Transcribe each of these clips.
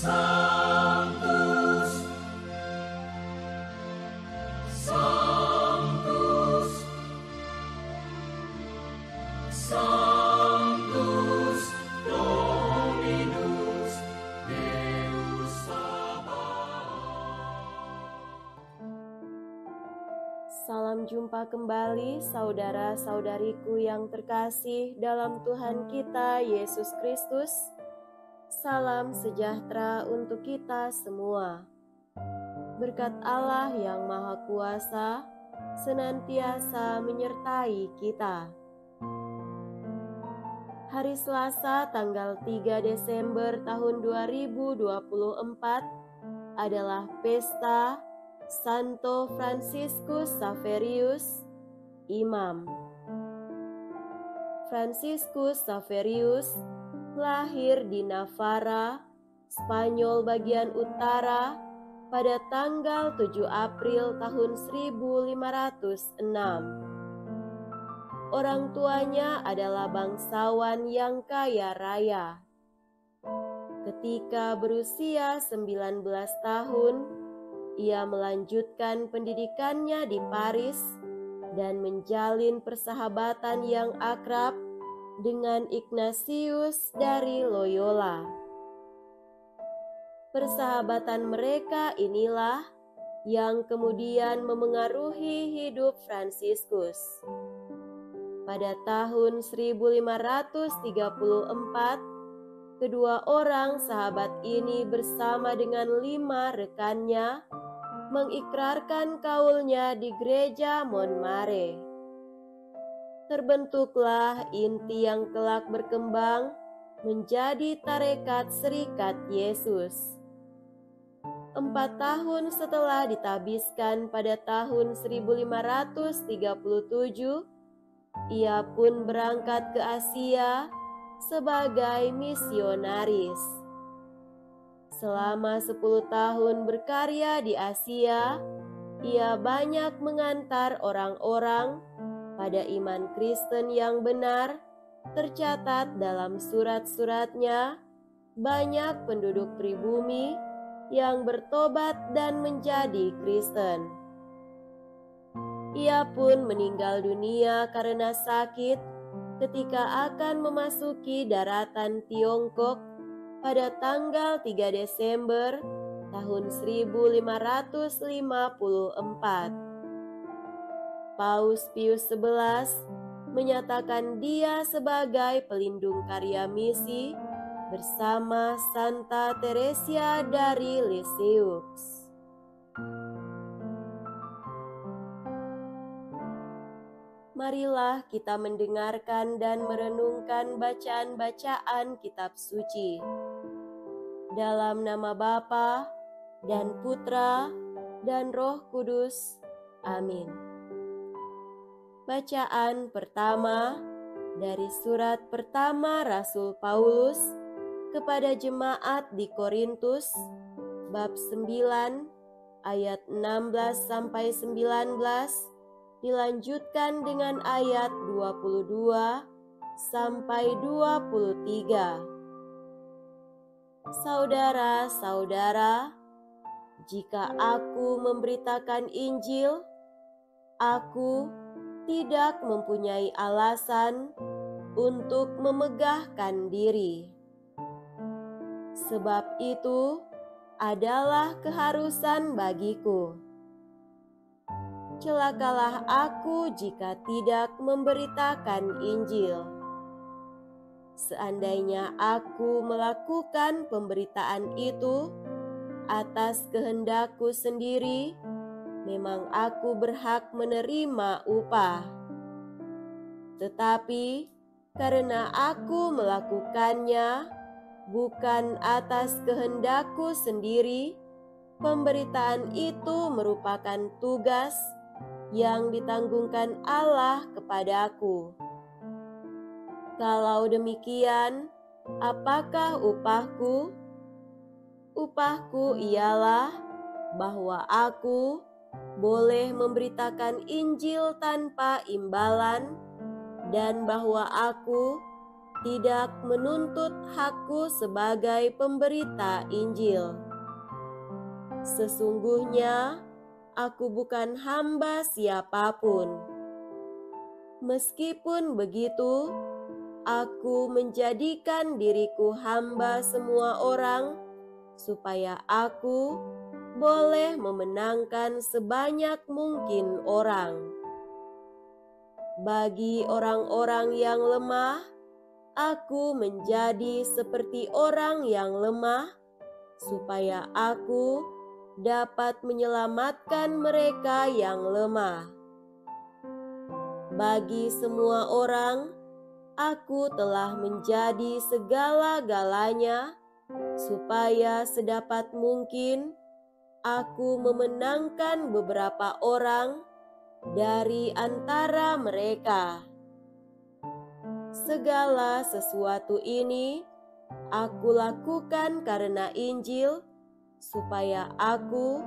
Sanctus, Sanctus, Sanctus Dominus Deus Sabaoth. Salam jumpa kembali saudara-saudariku yang terkasih dalam Tuhan kita Yesus Kristus. Salam sejahtera untuk kita semua. Berkat Allah yang Maha Kuasa senantiasa menyertai kita. Hari Selasa tanggal 3 Desember tahun 2024 adalah pesta Santo Franciscus Xaverius, Imam. Franciscus Xaverius lahir di Navarra, Spanyol bagian utara pada tanggal 7 April tahun 1506. Orang tuanya adalah bangsawan yang kaya raya. Ketika berusia 19 tahun, ia melanjutkan pendidikannya di Paris dan menjalin persahabatan yang akrab dengan Ignatius dari Loyola. Persahabatan mereka inilah yang kemudian memengaruhi hidup Fransiskus. Pada tahun 1534, kedua orang sahabat ini bersama dengan 5 rekannya mengikrarkan kaulnya di gereja Montmartre. Terbentuklah inti yang kelak berkembang menjadi Tarekat Serikat Yesus. 4 tahun setelah ditabiskan pada tahun 1537, ia pun berangkat ke Asia sebagai misionaris. Selama 10 tahun berkarya di Asia, ia banyak mengantar orang-orang pada iman Kristen yang benar. Tercatat dalam surat-suratnya, banyak penduduk pribumi yang bertobat dan menjadi Kristen. Ia pun meninggal dunia karena sakit ketika akan memasuki daratan Tiongkok pada tanggal 3 Desember tahun 1554. Paus Pius XI menyatakan dia sebagai pelindung karya misi bersama Santa Teresia dari Lisieux. Marilah kita mendengarkan dan merenungkan bacaan-bacaan kitab suci. Dalam nama Bapa dan Putra dan Roh Kudus. Amin. Bacaan pertama dari surat pertama Rasul Paulus kepada jemaat di Korintus, bab 9 ayat 16 sampai 19, dilanjutkan dengan ayat 22 sampai 23. Saudara-saudara, jika aku memberitakan Injil, aku tidak mempunyai alasan untuk memegahkan diri. Sebab itu adalah keharusan bagiku. Celakalah aku jika tidak memberitakan Injil. Seandainya aku melakukan pemberitaan itu atas kehendakku sendiri, memang aku berhak menerima upah. Tetapi karena aku melakukannya bukan atas kehendakku sendiri, pemberitaan itu merupakan tugas yang ditanggungkan Allah kepadaku. Kalau demikian, apakah upahku? Upahku ialah bahwa aku boleh memberitakan Injil tanpa imbalan, dan bahwa aku tidak menuntut hakku sebagai pemberita Injil. Sesungguhnya, aku bukan hamba siapapun. Meskipun begitu, aku menjadikan diriku hamba semua orang, supaya aku boleh memenangkan sebanyak mungkin orang. Bagi orang-orang yang lemah, aku menjadi seperti orang yang lemah, supaya aku dapat menyelamatkan mereka yang lemah. Bagi semua orang, aku telah menjadi segala-galanya, supaya sedapat mungkin aku memenangkan beberapa orang dari antara mereka. Segala sesuatu ini aku lakukan karena Injil, supaya aku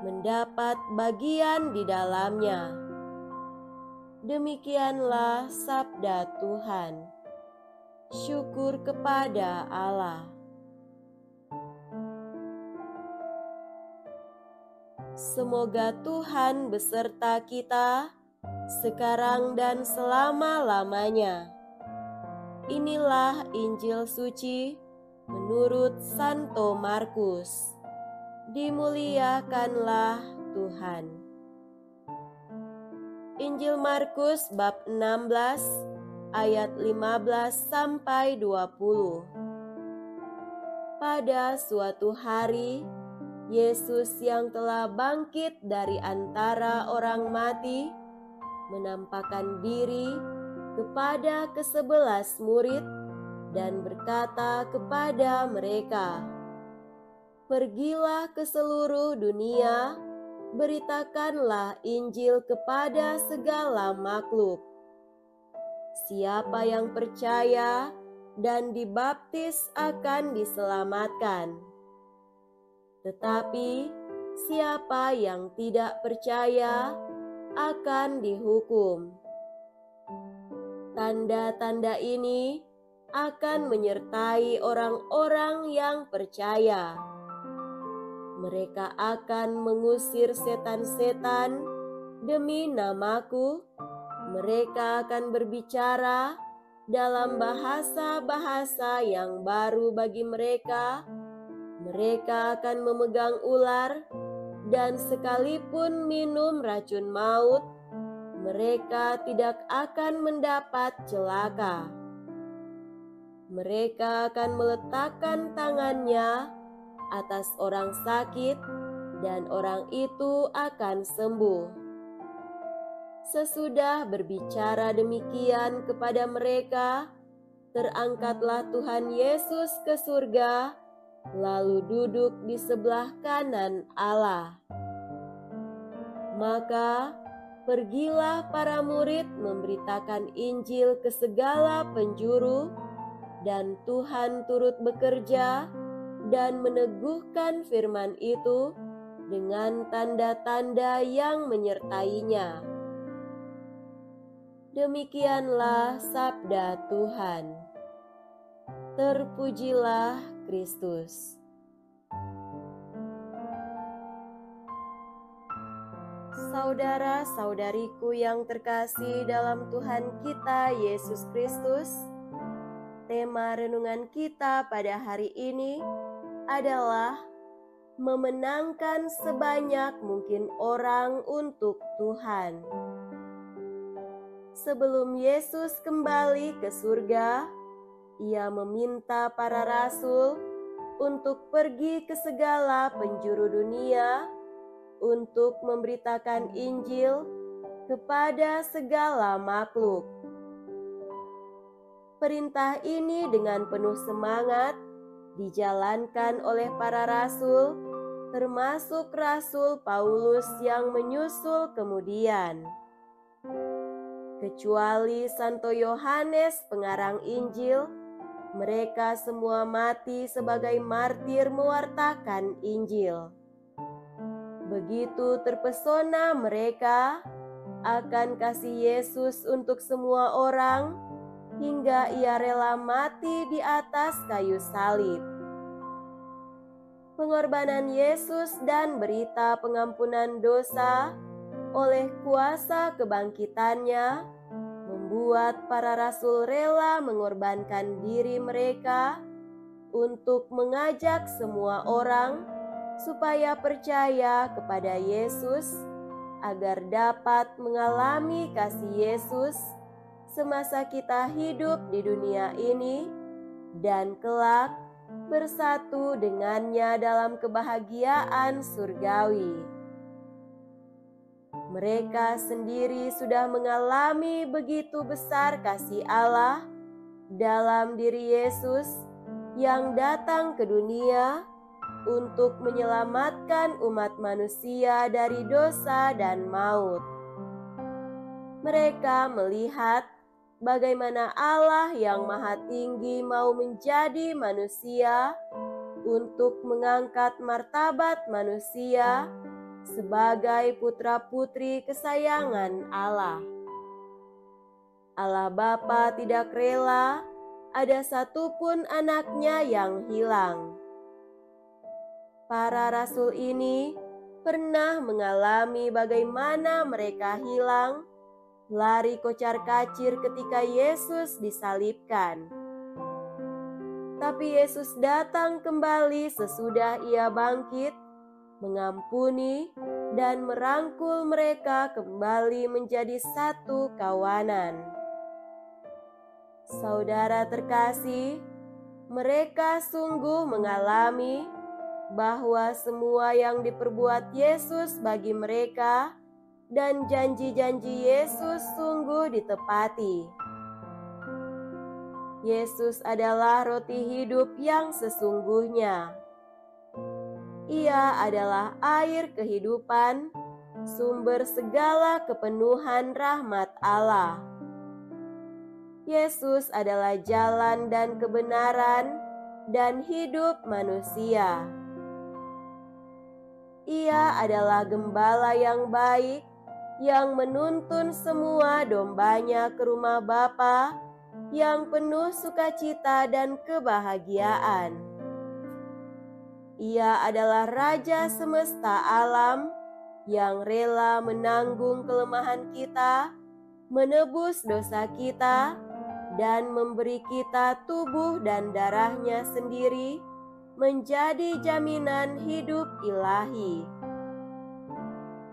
mendapat bagian di dalamnya. Demikianlah sabda Tuhan. Syukur kepada Allah. Semoga Tuhan beserta kita sekarang dan selama-lamanya. Inilah Injil suci menurut Santo Markus. Dimuliakanlah Tuhan. Injil Markus bab 16 ayat 15 sampai 20. Pada suatu hari, Yesus yang telah bangkit dari antara orang mati menampakkan diri kepada ke-11 murid dan berkata kepada mereka, "Pergilah ke seluruh dunia, beritakanlah Injil kepada segala makhluk. Siapa yang percaya dan dibaptis akan diselamatkan. Tetapi siapa yang tidak percaya akan dihukum. Tanda-tanda ini akan menyertai orang-orang yang percaya. Mereka akan mengusir setan-setan demi namaku. Mereka akan berbicara dalam bahasa-bahasa yang baru bagi mereka. Mereka akan memegang ular, dan sekalipun minum racun maut, mereka tidak akan mendapat celaka. Mereka akan meletakkan tangannya atas orang sakit, dan orang itu akan sembuh." Sesudah berbicara demikian kepada mereka, terangkatlah Tuhan Yesus ke surga, lalu duduk di sebelah kanan Allah. Maka pergilah para murid memberitakan Injil ke segala penjuru, dan Tuhan turut bekerja dan meneguhkan firman itu dengan tanda-tanda yang menyertainya. Demikianlah sabda Tuhan. Terpujilah Kristus. Saudara-saudariku yang terkasih dalam Tuhan kita Yesus Kristus, tema renungan kita pada hari ini adalah memenangkan sebanyak mungkin orang untuk Tuhan. Sebelum Yesus kembali ke surga, Ia meminta para rasul untuk pergi ke segala penjuru dunia untuk memberitakan Injil kepada segala makhluk. Perintah ini dengan penuh semangat dijalankan oleh para rasul, termasuk Rasul Paulus yang menyusul kemudian. Kecuali Santo Yohanes pengarang Injil, mereka semua mati sebagai martir mewartakan Injil. Begitu terpesona mereka akan kasih Yesus untuk semua orang, hingga Ia rela mati di atas kayu salib. Pengorbanan Yesus dan berita pengampunan dosa oleh kuasa kebangkitannya membuat para rasul rela mengorbankan diri mereka untuk mengajak semua orang supaya percaya kepada Yesus agar dapat mengalami kasih Yesus semasa kita hidup di dunia ini dan kelak bersatu dengannya dalam kebahagiaan surgawi. Mereka sendiri sudah mengalami begitu besar kasih Allah dalam diri Yesus yang datang ke dunia untuk menyelamatkan umat manusia dari dosa dan maut. Mereka melihat bagaimana Allah yang Maha Tinggi mau menjadi manusia untuk mengangkat martabat manusia sebagai putra-putri kesayangan Allah. Allah Bapa tidak rela ada satupun anaknya yang hilang. Para rasul ini pernah mengalami bagaimana mereka hilang, lari kocar-kacir ketika Yesus disalibkan. Tapi Yesus datang kembali sesudah Ia bangkit, mengampuni dan merangkul mereka kembali menjadi satu kawanan. Saudara terkasih, mereka sungguh mengalami bahwa semua yang diperbuat Yesus bagi mereka dan janji-janji Yesus sungguh ditepati. Yesus adalah roti hidup yang sesungguhnya. Ia adalah air kehidupan, sumber segala kepenuhan rahmat Allah. Yesus adalah jalan dan kebenaran dan hidup manusia. Ia adalah gembala yang baik yang menuntun semua dombanya ke rumah Bapa yang penuh sukacita dan kebahagiaan. Ia adalah Raja semesta alam yang rela menanggung kelemahan kita, menebus dosa kita, dan memberi kita tubuh dan darahnya sendiri menjadi jaminan hidup ilahi.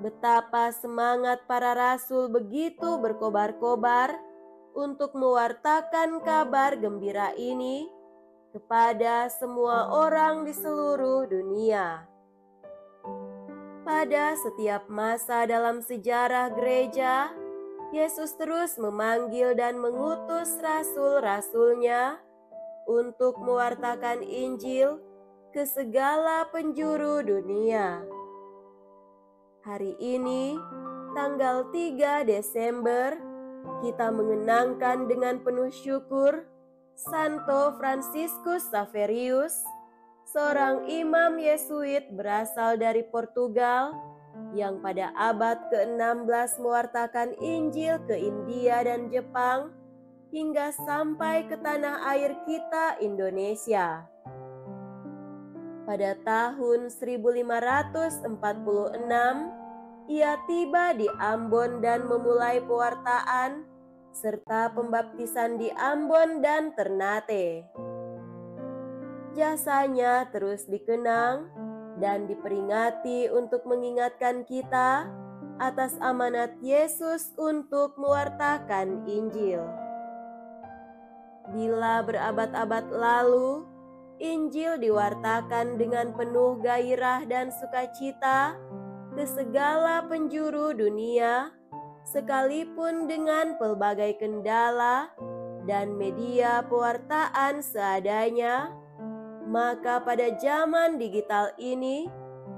Betapa semangat para rasul begitu berkobar-kobar untuk mewartakan kabar gembira ini kepada semua orang di seluruh dunia. Pada setiap masa dalam sejarah gereja, Yesus terus memanggil dan mengutus rasul-rasulnya untuk mewartakan Injil ke segala penjuru dunia. Hari ini, tanggal 3 Desember, kita mengenangkan dengan penuh syukur Santo Franciscus Xaverius, seorang imam Yesuit berasal dari Portugal yang pada abad ke-16 mewartakan Injil ke India dan Jepang hingga sampai ke tanah air kita Indonesia. Pada tahun 1546, ia tiba di Ambon dan memulai pewartaan serta pembaptisan di Ambon dan Ternate. Jasanya terus dikenang dan diperingati untuk mengingatkan kita atas amanat Yesus untuk mewartakan Injil. Bila berabad-abad lalu, Injil diwartakan dengan penuh gairah dan sukacita ke segala penjuru dunia, sekalipun dengan pelbagai kendala dan media pewartaan seadanya, maka pada zaman digital ini,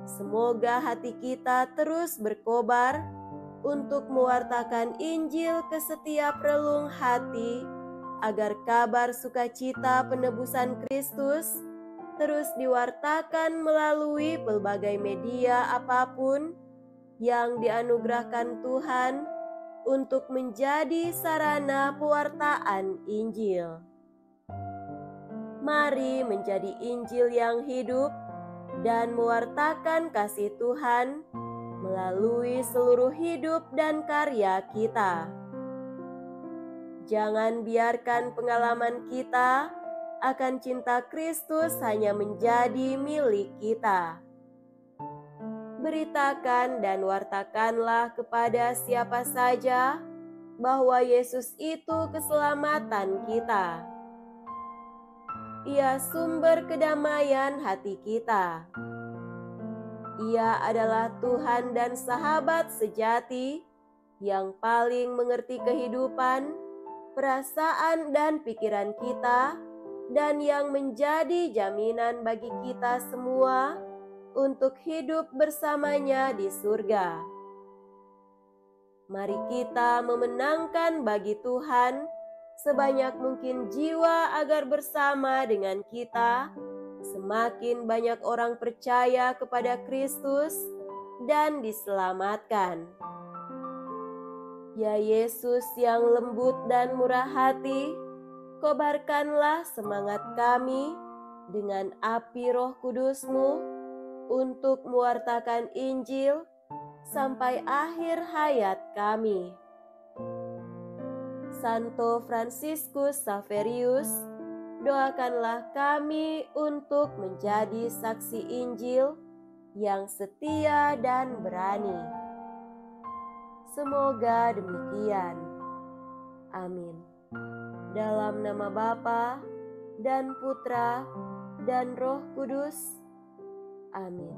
semoga hati kita terus berkobar untuk mewartakan Injil ke setiap relung hati, agar kabar sukacita penebusan Kristus terus diwartakan melalui pelbagai media apapun yang dianugerahkan Tuhan untuk menjadi sarana pewartaan Injil. Mari menjadi Injil yang hidup dan mewartakan kasih Tuhan melalui seluruh hidup dan karya kita. Jangan biarkan pengalaman kita akan cinta Kristus hanya menjadi milik kita. Beritakan dan wartakanlah kepada siapa saja bahwa Yesus itu keselamatan kita. Ia sumber kedamaian hati kita. Ia adalah Tuhan dan sahabat sejati yang paling mengerti kehidupan, perasaan, dan pikiran kita, dan yang menjadi jaminan bagi kita semua untuk hidup bersamanya di surga. Mari kita memenangkan bagi Tuhan sebanyak mungkin jiwa agar bersama dengan kita semakin banyak orang percaya kepada Kristus dan diselamatkan. Ya Yesus yang lembut dan murah hati, kobarkanlah semangat kami dengan api Roh Kudus-Mu untuk mewartakan Injil sampai akhir hayat kami. Santo Fransiskus Xaverius, doakanlah kami untuk menjadi saksi Injil yang setia dan berani. Semoga demikian. Amin. Dalam nama Bapa dan Putra dan Roh Kudus. Amin.